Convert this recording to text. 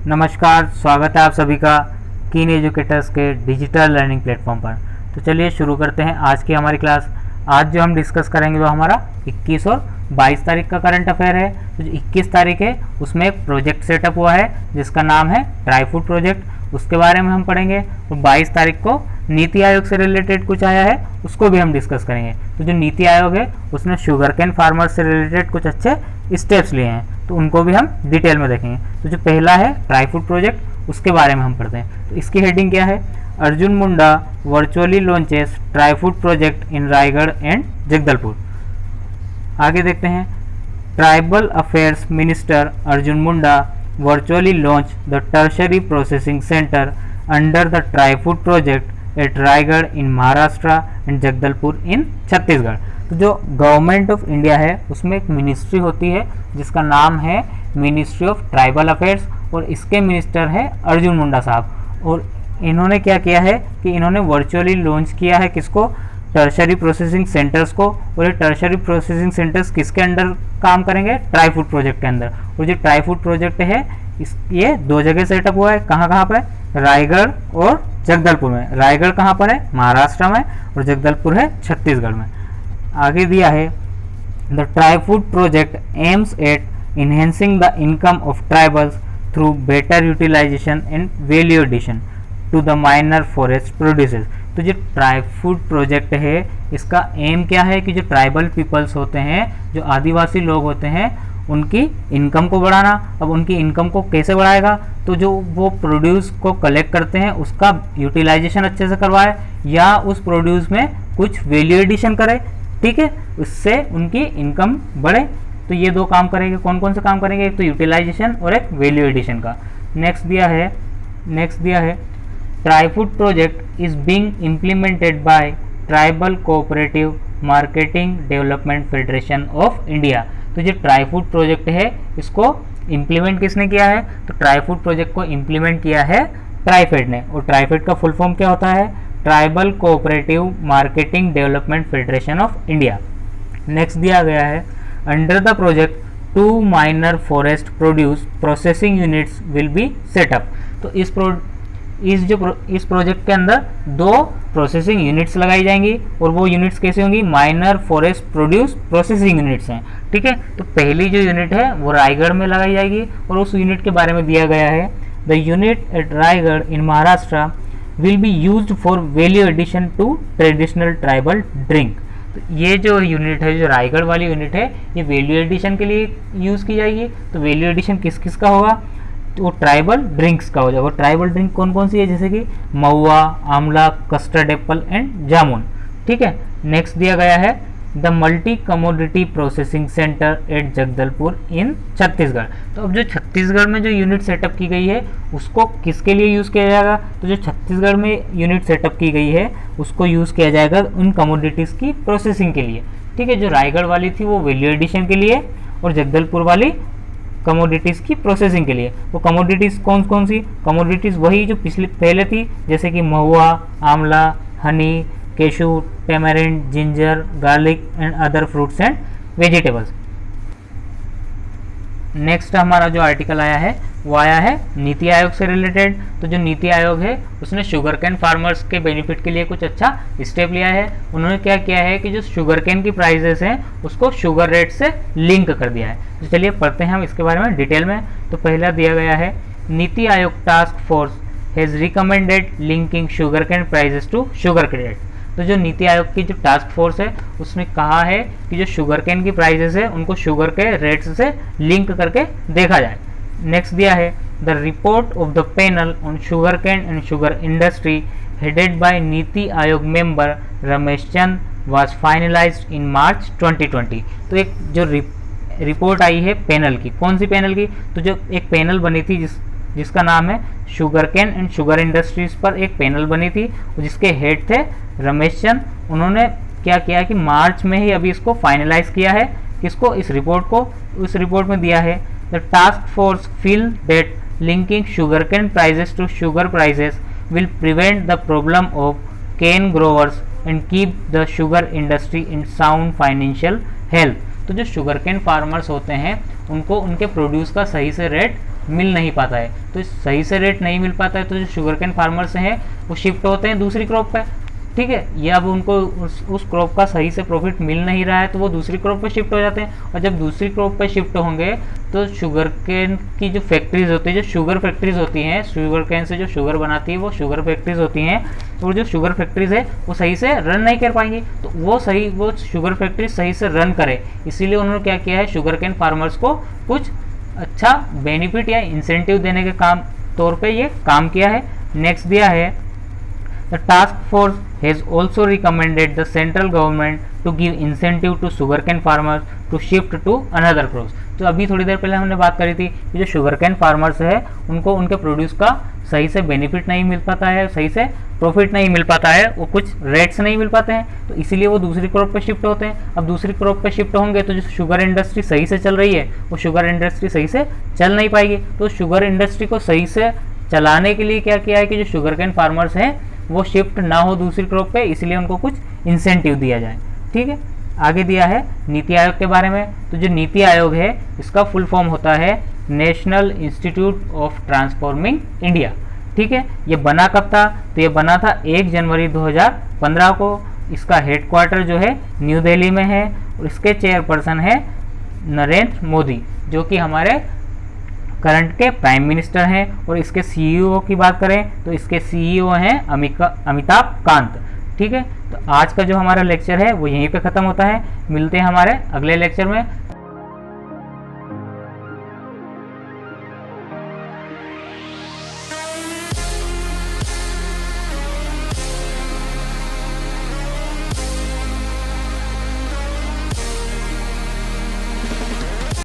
नमस्कार, स्वागत है आप सभी का कीन एजुकेटर्स के डिजिटल लर्निंग प्लेटफॉर्म पर। तो चलिए शुरू करते हैं आज की हमारी क्लास। आज जो हम डिस्कस करेंगे वो हमारा 21 और 22 तारीख का करंट अफेयर है। तो जो 21 तारीख है उसमें एक प्रोजेक्ट सेटअप हुआ है जिसका नाम है ट्राई फूड प्रोजेक्ट, उसके बारे में हम पढ़ेंगे। और 22 तारीख को नीति आयोग से रिलेटेड कुछ आया है, उसको भी हम डिस्कस करेंगे। तो जो नीति आयोग है उसने शुगर कैन फार्मर्स से रिलेटेड कुछ अच्छे स्टेप्स लिए हैं, तो उनको भी हम डिटेल में देखेंगे। तो जो पहला है ट्राई फूड प्रोजेक्ट, उसके बारे में हम पढ़ते हैं। तो इसकी हेडिंग क्या है? Arjun Munda virtually launches TRIFOOD project in Raigarh and Jagdalpur. आगे देखते हैं। Tribal affairs minister Arjun Munda virtually launch the tertiary processing centre under the TRIFOOD project at Raigarh in Maharashtra and Jagdalpur in Chhattisgarh. तो जो गवर्नमेंट ऑफ इंडिया है उसमें एक मिनिस्ट्री होती है जिसका नाम है मिनिस्ट्री ऑफ ट्राइबल अफेयर्स, और इसके मिनिस्टर है अर्जुन मुंडा साहब। और इन्होंने क्या किया है कि इन्होंने वर्चुअली लॉन्च किया है किसको? टर्शरी प्रोसेसिंग सेंटर्स को। और ये टर्शरी प्रोसेसिंग सेंटर्स किसके अंडर काम करेंगे? ट्राई फूड प्रोजेक्ट के अंदर। और जो ट्राई फूड प्रोजेक्ट है ये दो जगह सेटअप हुआ है। कहाँ कहाँ पर? रायगढ़ और जगदलपुर में। रायगढ़ कहाँ पर है? महाराष्ट्र में, और जगदलपुर है छत्तीसगढ़ में। आगे दिया है the TRIFOOD project aims at enhancing the income of tribals through better utilization and value addition to the minor forest produces। तो जो ट्राई फूड प्रोजेक्ट है इसका एम क्या है कि जो ट्राइबल पीपल्स होते हैं, जो आदिवासी लोग होते हैं, उनकी इनकम को बढ़ाना। अब उनकी इनकम को कैसे बढ़ाएगा? तो जो वो प्रोड्यूस को कलेक्ट करते हैं उसका यूटिलाइजेशन अच्छे से करवाए, या उस प्रोड्यूस में कुछ वैल्यू एडिशन करे, ठीक है, उससे उनकी इनकम बढ़े। तो ये दो काम करेंगे। कौन कौन से काम करेंगे? एक तो यूटिलाइजेशन और एक वैल्यू एडिशन का। नेक्स्ट दिया है try food project is being implemented by tribal cooperative marketing development federation of India. तो जो ट्राई फूड प्रोजेक्ट है इसको इम्प्लीमेंट किसने किया है? तो ट्राई फूड प्रोजेक्ट को इम्प्लीमेंट किया है ट्राइफेड ने। और ट्राइफेड का फुल फॉर्म क्या होता है? Tribal cooperative marketing development federation of India. Next दिया गया है under the project 2 minor forest produce processing units will be set up. तो इस प्रोजेक्ट के अंदर 2 प्रोसेसिंग यूनिट्स लगाई जाएंगी, और वो यूनिट्स कैसे होंगी? Minor forest produce processing units हैं, ठीक है। तो पहली जो यूनिट है वो रायगढ़ में लगाई जाएगी, और उस यूनिट के बारे में दिया गया है the unit at Raigarh in Maharashtra will be used for value addition to traditional tribal drink. तो ये जो यूनिट है, जो रायगढ़ वाली यूनिट है, ये वैल्यू एडिशन के लिए यूज़ की जाएगी। तो वैल्यू एडिशन किस किस का होगा? तो वो ट्राइबल ड्रिंक्स का हो जाएगा। ट्राइबल ड्रिंक कौन कौन सी है? जैसे कि महुआ, आंवला, कस्टर्ड एप्पल एंड जामुन, ठीक है। नेक्स्ट दिया गया है the multi commodity processing centre at Jagdalpur in Chhattisgarh. तो अब जो छत्तीसगढ़ में जो यूनिट सेटअप की गई है उसको किसके लिए यूज़ किया जाएगा? तो जो छत्तीसगढ़ में यूनिट सेटअप की गई है उसको यूज़ किया जाएगा उन कमोडिटीज़ की प्रोसेसिंग के लिए, ठीक है। जो रायगढ़ वाली थी वो वैल्यू एडिशन के लिए, और जगदलपुर वाली कमोडिटीज़ की प्रोसेसिंग के लिए। वो कमोडिटीज़ कौन कौन सी? कमोडिटीज़ वही जो पहले थी, जैसे कि mahua, amla, honey, kesu, tamarind, ginger, garlic and other fruits and vegetables. Next हमारा जो आर्टिकल आया है वो आया है नीति आयोग से रिलेटेड। तो जो नीति आयोग है उसने शुगर कैन फार्मर्स के बेनिफिट के लिए कुछ अच्छा स्टेप लिया है। उन्होंने क्या किया है कि जो शुगर कैन की प्राइजेस हैं उसको शुगर रेट से लिंक कर दिया है। तो चलिए पढ़ते हैं हम इसके बारे में डिटेल में। तो पहला दिया गया है NITI Aayog task force has recommended linking sugarcane prices to sugar credit. तो जो नीति आयोग की जो टास्क फोर्स है उसने कहा है कि जो शुगर कैन की प्राइजेस है उनको शुगर के रेट्स से लिंक करके देखा जाए। नेक्स्ट दिया है the report of the panel on sugar cane and sugar industry headed by Niti Aayog member Ramesh Chand was finalised in March 2020। तो एक जो रिपोर्ट आई है पैनल की, कौन सी पैनल की? तो जो एक पैनल बनी थी जिसका नाम है sugar cane and sugar industries पर एक पैनल बनी थी, जिसके हेड थे रमेश चंद। उन्होंने क्या किया कि मार्च में ही अभी इसको फाइनलाइज किया है। किसको? इस रिपोर्ट को। उस रिपोर्ट में दिया है the task force feel that linking sugarcane prices to sugar prices will prevent the problem of cane growers and keep the sugar industry in sound financial health. तो जो शुगर कैन फार्मर्स होते हैं उनको उनके produce का सही से rate मिल नहीं पाता है। तो सही से रेट नहीं मिल पाता है तो जो शुगर कैन फार्मर्स हैं वो शिफ्ट होते हैं दूसरी क्रॉप पे, ठीक है। ये अब उनको उस क्रॉप का सही से प्रॉफिट मिल नहीं रहा है तो वो दूसरी क्रॉप पे शिफ्ट हो जाते हैं। और जब दूसरी क्रॉप पे शिफ्ट होंगे तो शुगर कैन की जो फैक्ट्रीज होती है, जो शुगर फैक्ट्रीज होती हैं, शुगर कैन से जो शुगर बनाती है वो शुगर फैक्ट्रीज होती हैं, और जो शुगर फैक्ट्रीज है वो सही से रन नहीं कर पाएंगी। तो वो शुगर फैक्ट्री सही से रन करे, इसीलिए उन्होंने क्या किया है, शुगर कैन फार्मर्स को कुछ अच्छा बेनिफिट या इंसेंटिव देने के काम तौर पे ये काम किया है। नेक्स्ट दिया है, the task force has also recommended the central government to give incentive to sugarcane farmers to shift to another crops. तो अभी थोड़ी देर पहले हमने बात करी थी कि जो शुगर कैन फार्मर्स है उनको उनके प्रोड्यूस का सही से बेनिफिट नहीं मिल पाता है, सही से प्रॉफिट नहीं मिल पाता है, वो कुछ रेट्स नहीं मिल पाते हैं, तो इसीलिए वो दूसरी क्रॉप पे शिफ्ट होते हैं। अब दूसरी क्रॉप पे शिफ्ट होंगे तो जो शुगर इंडस्ट्री सही से चल रही है वो शुगर इंडस्ट्री सही से चल नहीं पाएगी। तो शुगर इंडस्ट्री को सही से चलाने के लिए क्या किया है कि जो शुगर कैन फार्मर्स हैं वो शिफ्ट ना हो दूसरी क्रॉप पे, इसलिए उनको कुछ इंसेंटिव दिया जाए, ठीक है। आगे दिया है नीति आयोग के बारे में। तो जो नीति आयोग है इसका फुल फॉर्म होता है national institute of transforming India, ठीक है। ये बना कब था, तो ये बना था 1 जनवरी 2015 को। इसका हेडक्वार्टर जो है न्यू दिल्ली में है और इसके चेयरपर्सन है नरेंद्र मोदी, जो कि हमारे करंट के प्राइम मिनिस्टर हैं। और इसके सीईओ की बात करें तो इसके सीईओ हैं अमिताभ कांत, ठीक है। तो आज का जो हमारा लेक्चर है वो यहीं पे ख़त्म होता है। मिलते हैं हमारे अगले लेक्चर में।